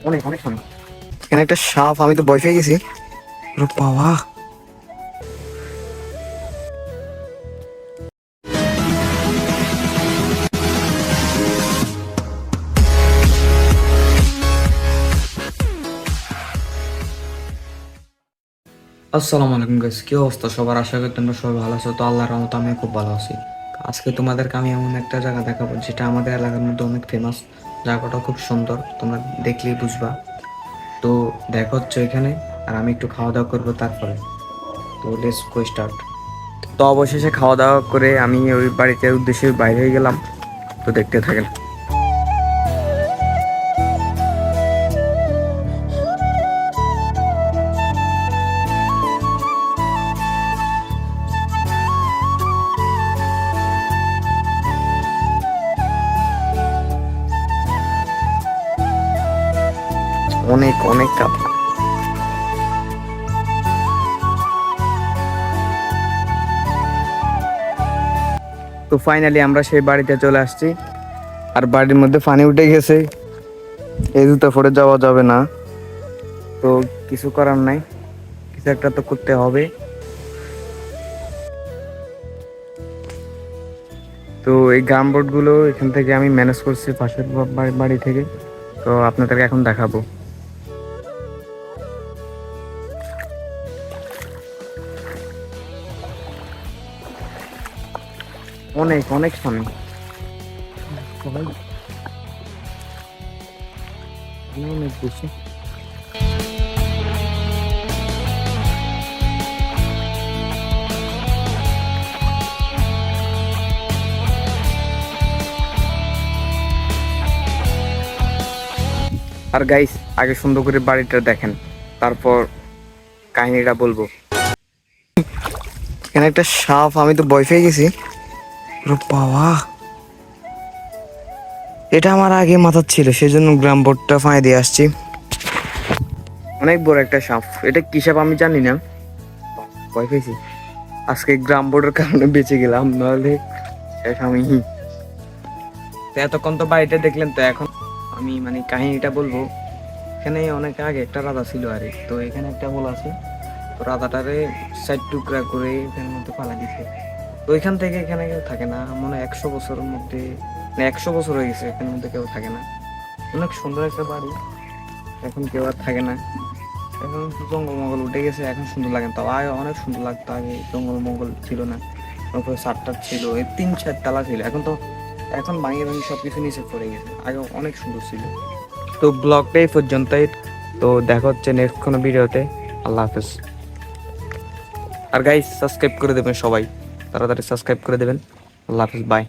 অনেক অনেক সামনে। এখানে একটা সাপ, আমি তো ভয় পেয়ে গেছি। ওরে বাবা! আসসালামু আলাইকুম গাইস, কি অবস্থা সবার? আশা করি তোমরা সবাই ভালো আছো। তো আল্লাহর রহমতে আমি খুব ভালো আছি। আজকে তোমাদেরকে আমি এমন একটা জায়গা দেখাবো যেটা আমাদের এলাকার মধ্যে অনেক ফেমাস। জায়গাটা খুব সুন্দর, তোমরা দেখলেই বুঝবা। তো দেখা হচ্ছে এখানে, আর আমি একটু খাওয়া দাওয়া করবো তারপরে। তো লেটস গো স্টার্ট। তো অবশেষে খাওয়া দাওয়া করে আমি ওই বাড়িতে উদ্দেশ্যে বাইরে হয়ে গেলাম। তো দেখতে থাকেন। অনেক অনেক কাপ। তো ফাইনালি আমরা সেই বাড়িতে চলে আসছি, আর বাড়ির মধ্যে পানি উঠে গেছে। এই জুতো পরে যাওয়া যাবে না, তো কিছু করার নাই, কিছু একটা তো করতে হবে। তো এই গাম বোর্ড গুলো এখান থেকে আমি ম্যানেজ করছি পাশের বাড়ি থেকে। তো আপনাদেরকে এখন দেখাবো। অনেক অনেক সামনে সবাই, অনেক বেশি। আর গাইস, আগে সুন্দর করে বাড়িটা দেখেন, তারপর কাহিনীটা বলবো। এখানে একটা সাপ, আমি তো ভয় পেয়ে গেছি। ওরে বাবা! এটা আমার আগে মাথার ছিল, সেজন্য গ্রাম বোর্ডটা ফাঁয়ে দিয়ে আসছি। অনেক বড় একটা সাপ। এটা কি সাপ আমি জানি না, ভয় পেয়েছি। আজকে গ্রাম বোর্ডের কারণে বেঁচে গেলাম, নাহলে শেষ আমি। তো এতক্ষণ তো বাড়িটা দেখলেন, তো এখন আমি মানে কাহিনীটা বলবো। এখানে অনেক আগে একটা রাজা ছিল, আরে তো এখানে একটা হোল আছে। তো রাজাটারে 4 টুকরা করে এখানের মধ্যে পালা দিছে। তো ওইখান থেকে এখানে কেউ থাকে না, মনে হয় 100 বছরের মধ্যে, না 100 বছর হয়ে গেছে এখানের মধ্যে কেউ থাকে না। অনেক সুন্দর একটা বাড়ি, এখন কেউ আর থাকে না। এখন জঙ্গল মঙ্গল উঠে গেছে, এখন সুন্দর লাগে। তাও আগে অনেক সুন্দর লাগতো, আগে জঙ্গল মঙ্গল ছিল না। তারপরে 7টা ছিল, এই 3-4 তালা ছিল। এখন ভাঙে ভাঙে সবকিছু নিচে পড়ে গেছে, আগে অনেক সুন্দর ছিল। তো ব্লগটা এই পর্যন্তই। তো দেখা হচ্ছে নেক্সট কোনো ভিডিওতে। আল্লাহ হাফেজ। আর গাইস, সাবস্ক্রাইব করে দেবেন সবাই, তাড়াতাড়ি সাবস্ক্রাইব করে দেবেন। আল্লাহ হাফেজ, বাই।